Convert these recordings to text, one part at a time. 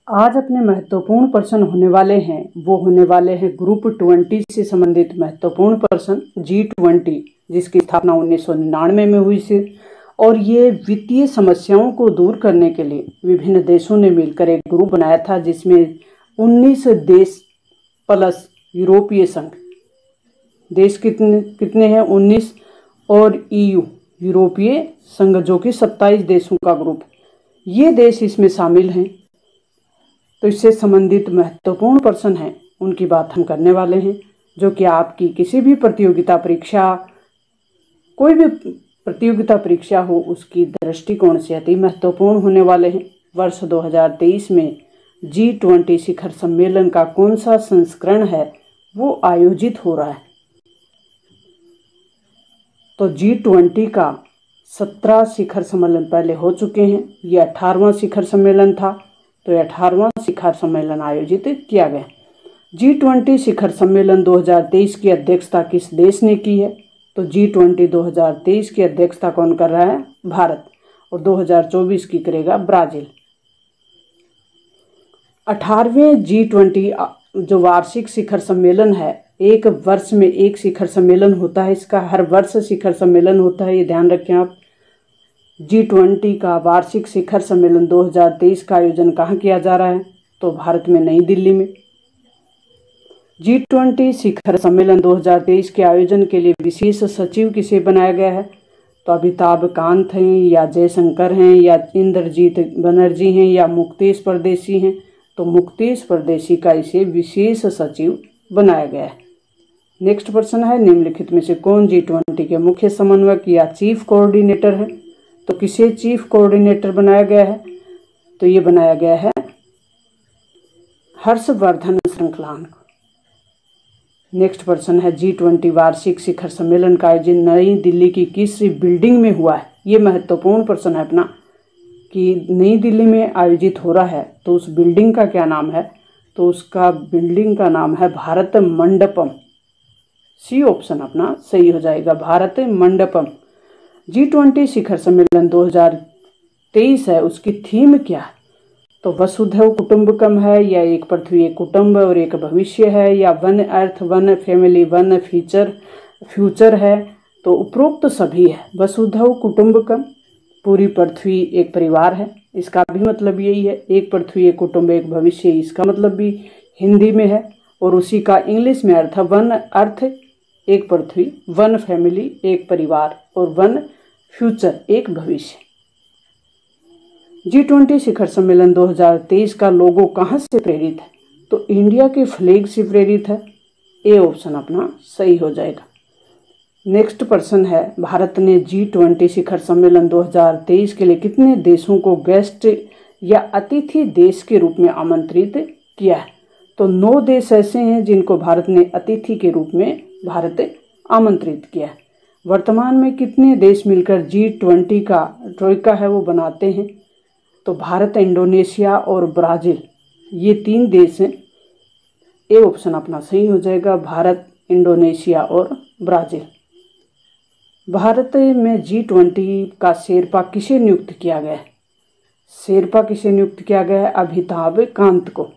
आज अपने महत्वपूर्ण प्रश्न होने वाले हैं, वो होने वाले हैं ग्रुप 20 से संबंधित महत्वपूर्ण प्रश्न G20, जिसकी स्थापना 1999 में हुई थी। और ये वित्तीय समस्याओं को दूर करने के लिए विभिन्न देशों ने मिलकर एक ग्रुप बनाया था, जिसमें 19 देश प्लस यूरोपीय संघ। देश कितने हैं? 19, और EU यूरोपीय संघ जो कि 27 देशों का ग्रुप, ये देश इसमें शामिल हैं। तो इससे संबंधित महत्वपूर्ण प्रश्न हैं, उनकी बात हम करने वाले हैं, जो कि आपकी किसी भी प्रतियोगिता परीक्षा, कोई भी प्रतियोगिता परीक्षा हो, उसकी दृष्टिकोण से अति महत्वपूर्ण होने वाले हैं। वर्ष 2023 में G20 शिखर सम्मेलन का कौन सा संस्करण है वो आयोजित हो रहा है? तो G20 का 17 शिखर सम्मेलन पहले हो चुके हैं। ये 18वां शिखर सम्मेलन था, तो 18वां शिखर सम्मेलन आयोजित किया गया। G20 शिखर सम्मेलन 2023 की अध्यक्षता किस देश ने की है? तो G20 2023 की अध्यक्षता कौन कर रहा है? भारत। और 2024 की करेगा ब्राज़ील। 18वें G20 जो वार्षिक शिखर सम्मेलन है, एक वर्ष में एक शिखर सम्मेलन होता है, इसका हर वर्ष शिखर सम्मेलन होता है, ये ध्यान रखें आप। G20 का वार्षिक शिखर सम्मेलन 2023 का आयोजन कहाँ किया जा रहा है? तो भारत में, नई दिल्ली में। G20 शिखर सम्मेलन 2023 के आयोजन के लिए विशेष सचिव किसे बनाया गया है? तो अमिताभ कांत हैं, या जयशंकर हैं, या इंद्रजीत बनर्जी हैं, या मुकेश परदेशी हैं? तो मुकेश परदेशी का इसे विशेष सचिव बनाया गया है। नेक्स्ट प्रश्न है, निम्नलिखित में से कौन G20 के मुख्य समन्वयक या चीफ कोऑर्डिनेटर है? तो किसे चीफ कोऑर्डिनेटर बनाया गया है? तो ये बनाया गया है हर्षवर्धन श्रृंखलान को। नेक्स्ट प्रश्न है, G20 वार्षिक शिखर सम्मेलन का आयोजन नई दिल्ली की किस बिल्डिंग में हुआ है? ये महत्वपूर्ण प्रश्न है अपना, कि नई दिल्ली में आयोजित हो रहा है, तो उस बिल्डिंग का क्या नाम है? तो उसका बिल्डिंग का नाम है भारत मंडपम। सी ऑप्शन अपना सही हो जाएगा, भारत मंडपम। G20 शिखर सम्मेलन 2023 है, उसकी थीम क्या है? तो वसुधैव कुटुंबकम है, या एक पृथ्वी एक कुटुंब और एक भविष्य है, या one earth one family one future है? तो उपरोक्त सभी है। वसुधैव कुटुंबकम, पूरी पृथ्वी एक परिवार है, इसका भी मतलब यही है। एक पृथ्वी एक कुटुंब एक भविष्य, इसका मतलब भी हिंदी में है, और उसी का इंग्लिश में अर्थ वन अर्थ एक पृथ्वी, वन फैमिली एक परिवार, और वन फ्यूचर एक भविष्य। G20 शिखर सम्मेलन 2023 का लोगो कहाँ से प्रेरित है? तो इंडिया के फ्लैग से प्रेरित है। ए ऑप्शन अपना सही हो जाएगा। नेक्स्ट प्रश्न है, भारत ने G20 शिखर सम्मेलन 2023 के लिए कितने देशों को गेस्ट या अतिथि देश के रूप में आमंत्रित किया है? तो 9 देश ऐसे हैं जिनको भारत ने अतिथि के रूप में आमंत्रित किया है। वर्तमान में कितने देश मिलकर G20 का ट्रोइका है वो बनाते हैं? तो भारत, इंडोनेशिया और ब्राज़ील, ये 3 देश हैं। ए ऑप्शन अपना सही हो जाएगा, भारत, इंडोनेशिया और ब्राज़ील। भारत में G20 का शेरपा किसे नियुक्त किया गया है? शेरपा किसे नियुक्त किया गया है? अमिताभ कांत को।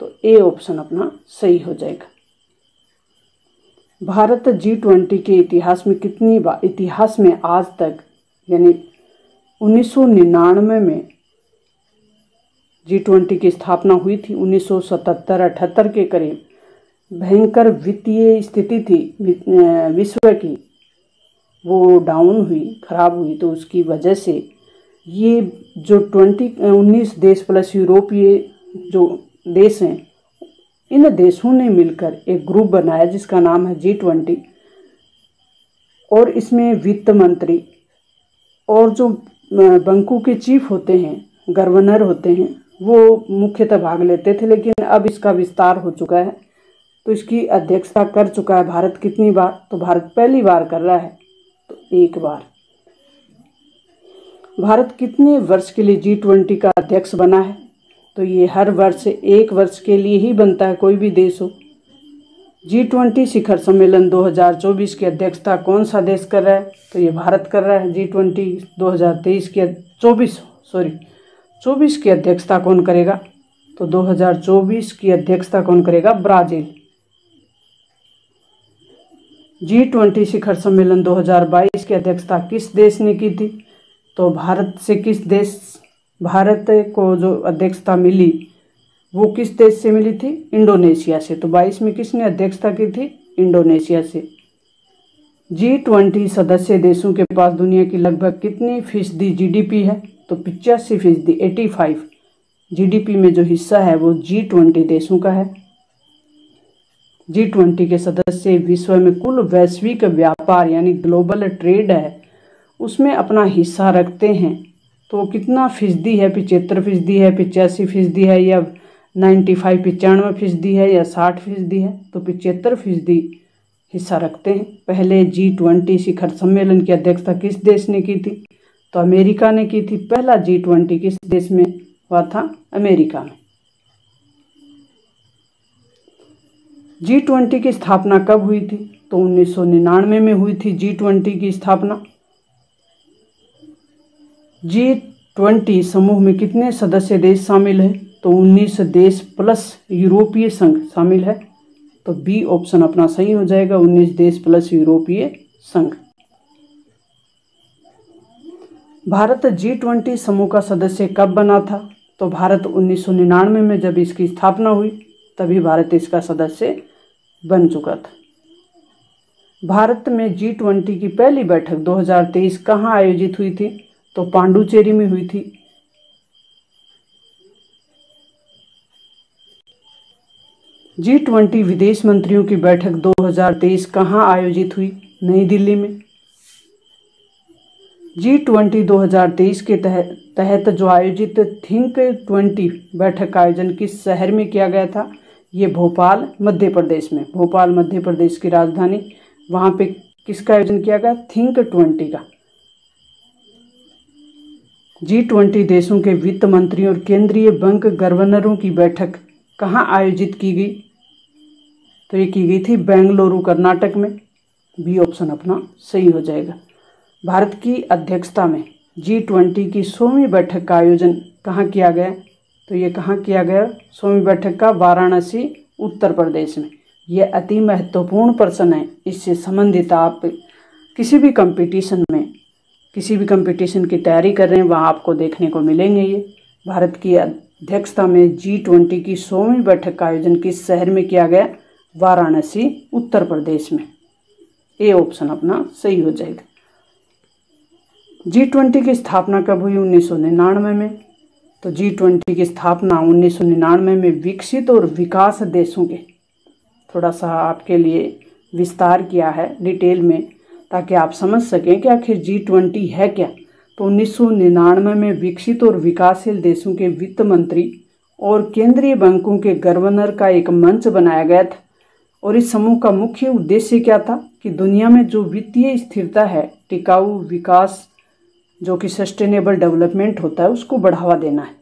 तो ए ऑप्शन अपना सही हो जाएगा। भारत G20 के इतिहास में कितनी बार, इतिहास में आज तक, यानी 1999 में G20 की स्थापना हुई थी। 1977-78 के करीब भयंकर वित्तीय स्थिति थी विश्व की, वो डाउन हुई, खराब हुई, तो उसकी वजह से ये जो 19 देश प्लस यूरोपीय जो देश हैं, इन देशों ने मिलकर एक ग्रुप बनाया जिसका नाम है G20, और इसमें वित्त मंत्री और जो बैंकों के चीफ होते हैं, गवर्नर होते हैं, वो मुख्यतः भाग लेते थे। लेकिन अब इसका विस्तार हो चुका है, तो इसकी अध्यक्षता कर चुका है भारत। कितनी बार? तो भारत पहली बार कर रहा है, तो एक बार। भारत कितने वर्ष के लिए G20 का अध्यक्ष बना है? तो ये हर वर्ष 1 वर्ष के लिए ही बनता है, कोई भी देश हो। G20 शिखर सम्मेलन 2024 की अध्यक्षता कौन सा देश कर रहा है? तो ये भारत कर रहा है। G20 2023 की 24 की अध्यक्षता कौन करेगा? तो 2024 की अध्यक्षता कौन करेगा? ब्राजील। G20 शिखर सम्मेलन 2022 की अध्यक्षता किस देश ने की थी? तो भारत को जो अध्यक्षता मिली वो किस देश से मिली थी? इंडोनेशिया से। तो 22 में किसने अध्यक्षता की थी? इंडोनेशिया से। G20 सदस्य देशों के पास दुनिया की लगभग कितनी फीसदी GDP है? तो 85%, 85। GDP में जो हिस्सा है वो G20 देशों का है। G20 के सदस्य विश्व में कुल वैश्विक व्यापार यानी ग्लोबल ट्रेड है उसमें अपना हिस्सा रखते हैं। तो कितना फीसदी है? 75% है, 85% है, या 95-95% है, या 60% है? तो 75% हिस्सा रखते हैं। पहले G20 शिखर सम्मेलन की अध्यक्षता किस देश ने की थी? तो अमेरिका ने की थी। पहला G20 किस देश में हुआ था? अमेरिका में। G20 की स्थापना कब हुई थी? तो 1999 में हुई थी G20 की स्थापना। G20 समूह में कितने सदस्य देश शामिल हैं? तो 19 देश प्लस यूरोपीय संघ शामिल है। तो बी ऑप्शन अपना सही हो जाएगा, 19 देश प्लस यूरोपीय संघ। भारत G20 समूह का सदस्य कब बना था? तो भारत 1999 में जब इसकी स्थापना हुई तभी भारत इसका सदस्य बन चुका था। भारत में G20 की पहली बैठक 2023 कहाँ आयोजित हुई थी? तो पांडुचेरी में हुई थी। G20 विदेश मंत्रियों की बैठक 2023 कहाँ आयोजित हुई? नई दिल्ली में। G20 2023 के तहत जो आयोजित थिंक 20 बैठक का आयोजन किस शहर में किया गया था? ये भोपाल मध्य प्रदेश में। भोपाल मध्य प्रदेश की राजधानी, वहाँ पे किसका आयोजन किया गया? थिंक 20 का। G20 देशों के वित्त मंत्रियों और केंद्रीय बैंक गवर्नरों की बैठक कहाँ आयोजित की गई? तो ये की गई थी बेंगलुरु कर्नाटक में। बी ऑप्शन अपना सही हो जाएगा। भारत की अध्यक्षता में G20 की 100वीं बैठक का आयोजन कहाँ किया गया? तो ये कहाँ किया गया? 100वीं बैठक का वाराणसी उत्तर प्रदेश में। ये अति महत्वपूर्ण प्रश्न है। इससे संबंधित आप किसी भी कंपटीशन की तैयारी कर रहे हैं वहाँ आपको देखने को मिलेंगे। ये भारत की अध्यक्षता में G20 की 100वीं बैठक का आयोजन किस शहर में किया गया? वाराणसी उत्तर प्रदेश में। ए ऑप्शन अपना सही हो जाएगा। G20 की स्थापना कब हुई? 1999 में। तो G20 की स्थापना 1999 में विकसित और विकास देशों के, थोड़ा सा आपके लिए विस्तार किया है डिटेल में ताकि आप समझ सकें कि आखिर G20 है क्या। तो 1999 में विकसित और विकासशील देशों के वित्त मंत्री और केंद्रीय बैंकों के गवर्नर का एक मंच बनाया गया था। और इस समूह का मुख्य उद्देश्य क्या था कि दुनिया में जो वित्तीय स्थिरता है, टिकाऊ विकास जो कि सस्टेनेबल डेवलपमेंट होता है, उसको बढ़ावा देना है।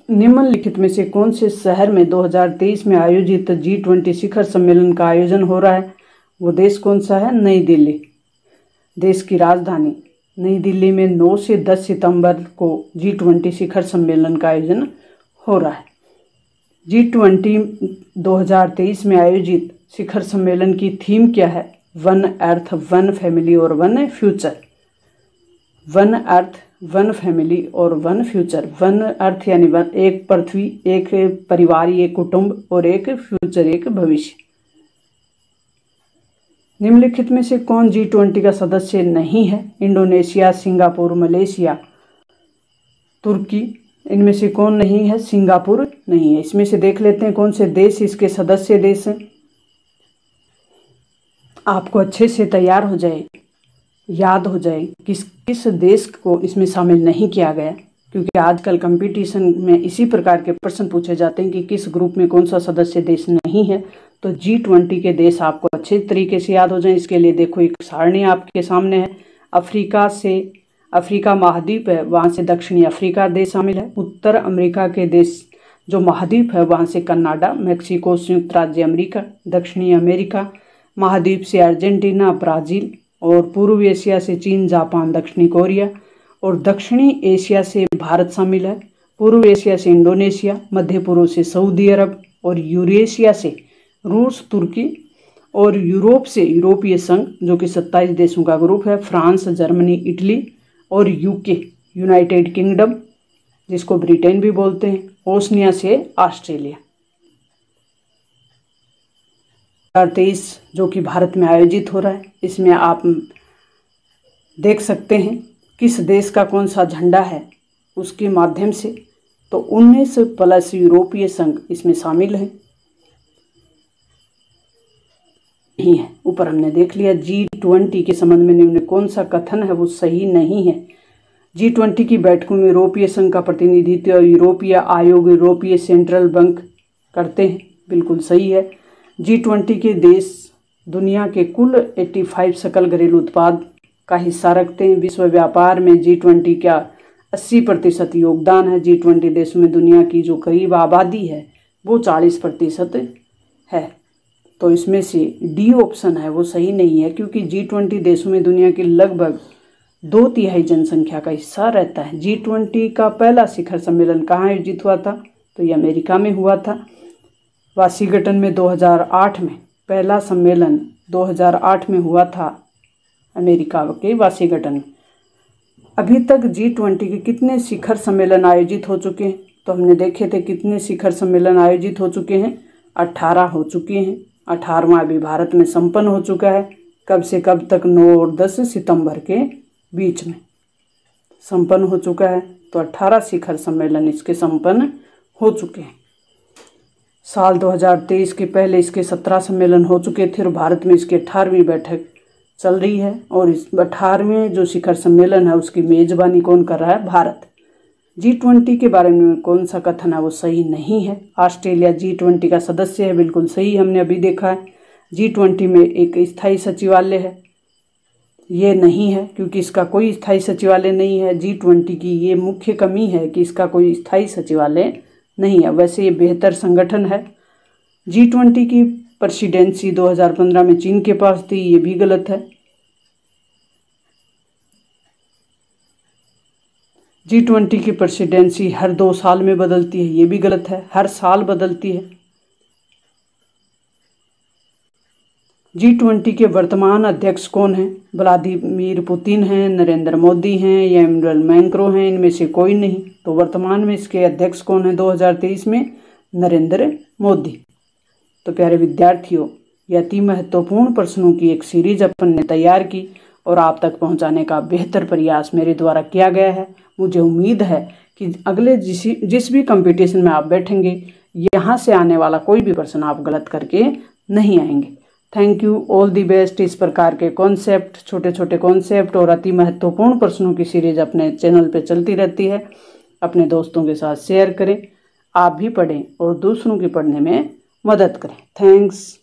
निम्नलिखित में से कौन से शहर में 2023 में आयोजित G20 शिखर सम्मेलन का आयोजन हो रहा है? वो देश कौन सा है? नई दिल्ली। देश की राजधानी नई दिल्ली में 9 से 10 सितंबर को G20 शिखर सम्मेलन का आयोजन हो रहा है। G20 2023 में आयोजित शिखर सम्मेलन की थीम क्या है? वन अर्थ, वन फैमिली और one future. One earth, one family और वन फ्यूचर। वन अर्थ यानी वन, एक पृथ्वी, एक परिवार, एक कुटुंब, और एक फ्यूचर, एक भविष्य। निम्नलिखित में से कौन G20 का सदस्य नहीं है? इंडोनेशिया, सिंगापुर, मलेशिया, तुर्की। इनमें से कौन नहीं है? सिंगापुर नहीं है। इसमें से देख लेते हैं कौन से देश इसके सदस्य देश हैं। आपको अच्छे से तैयार हो जाए, याद हो जाए किस किस देश को इसमें शामिल नहीं किया गया, क्योंकि आजकल कंपटीशन में इसी प्रकार के प्रश्न पूछे जाते हैं कि किस ग्रुप में कौन सा सदस्य देश नहीं है। तो G20 के देश आपको अच्छे तरीके से याद हो जाए, इसके लिए देखो एक सारणी आपके सामने है। अफ्रीका महाद्वीप है, वहाँ से दक्षिणी अफ्रीका देश शामिल है। उत्तर अमेरिका के देश जो महाद्वीप है वहाँ से कनाडा, मेक्सिको, संयुक्त राज्य अमेरिका। दक्षिणी अमेरिका महाद्वीप से अर्जेंटीना, ब्राज़ील। और पूर्व एशिया से चीन, जापान, दक्षिणी कोरिया। और दक्षिणी एशिया से भारत शामिल है। पूर्व एशिया से इंडोनेशिया, मध्य पूर्व से सऊदी अरब और यूरेशिया से रूस, तुर्की और यूरोप से यूरोपीय संघ जो कि 27 देशों का ग्रुप है, फ्रांस, जर्मनी, इटली और यूके यूनाइटेड किंगडम जिसको ब्रिटेन भी बोलते हैं, ओसनिया से ऑस्ट्रेलिया। 2023 जो कि भारत में आयोजित हो रहा है, इसमें आप देख सकते हैं किस देश का कौन सा झंडा है उसके माध्यम से। तो 19+ यूरोपीय संघ इसमें शामिल है। नहीं है, ऊपर हमने देख लिया। G20 के संबंध में निम्न कौन सा कथन है वो सही नहीं है। G20 की बैठकों में यूरोपीय संघ का प्रतिनिधित्व यूरोपीय आयोग, यूरोपीय सेंट्रल बैंक करते हैं, बिल्कुल सही है। G20 के देश दुनिया के कुल 85 सकल घरेलू उत्पाद का हिस्सा रखते हैं। विश्व व्यापार में G20 का 80% योगदान है। G20 देशों में दुनिया की जो करीब आबादी है वो 40% है। तो इसमें से डी ऑप्शन है वो सही नहीं है, क्योंकि G20 देशों में दुनिया की लगभग 2/3 जनसंख्या का हिस्सा रहता है। G20 का पहला शिखर सम्मेलन कहाँ आयोजित हुआ था? तो ये अमेरिका में हुआ था, वाशिंगटन में 2008 में। पहला सम्मेलन 2008 में हुआ था अमेरिका के वाशिंगटन में। अभी तक G20 के कितने शिखर सम्मेलन आयोजित हो चुके हैं? तो हमने देखे थे कितने शिखर सम्मेलन आयोजित हो चुके हैं, 18 हो चुके हैं। 18वां अभी भारत में संपन्न हो चुका है। कब से कब तक? 9 और 10 सितंबर के बीच में संपन्न हो चुका है। तो 18 शिखर सम्मेलन इसके संपन्न हो चुके हैं। साल 2023 के पहले इसके 17 सम्मेलन हो चुके थे और भारत में इसकी 18वीं बैठक चल रही है। और इस 18वें जो शिखर सम्मेलन है उसकी मेजबानी कौन कर रहा है? भारत। G20 के बारे में कौन सा कथन है वो सही नहीं है। ऑस्ट्रेलिया G20 का सदस्य है, बिल्कुल सही, हमने अभी देखा है। G20 में एक स्थायी सचिवालय है, ये नहीं है क्योंकि इसका कोई स्थायी सचिवालय नहीं है। G20 की ये मुख्य कमी है कि इसका कोई स्थायी सचिवालय नहीं है। वैसे ये बेहतर संगठन है। G20 की प्रेसिडेंसी 2015 में चीन के पास थी, ये भी गलत है। G20 की प्रेसिडेंसी हर 2 साल में बदलती है, ये भी गलत है, हर साल बदलती है। G20 के वर्तमान अध्यक्ष कौन हैं? व्लादिमीर पुतिन हैं, नरेंद्र मोदी हैं या इमैनुअल मैक्रों हैं? इनमें से कोई नहीं। तो वर्तमान में इसके अध्यक्ष कौन है 2023 में? नरेंद्र मोदी। तो प्यारे विद्यार्थियों, ये अति महत्वपूर्ण प्रश्नों की एक सीरीज अपन ने तैयार की और आप तक पहुंचाने का बेहतर प्रयास मेरे द्वारा किया गया है। मुझे उम्मीद है कि अगले जिस भी कंपटीशन में आप बैठेंगे, यहाँ से आने वाला कोई भी प्रश्न आप गलत करके नहीं आएंगे। Thank you, all the best. इस प्रकार के कॉन्सेप्ट, छोटे छोटे कॉन्सेप्ट और अति महत्वपूर्ण प्रश्नों की सीरीज अपने चैनल पे चलती रहती है। अपने दोस्तों के साथ शेयर करें, आप भी पढ़ें और दूसरों की पढ़ने में मदद करें। थैंक्स।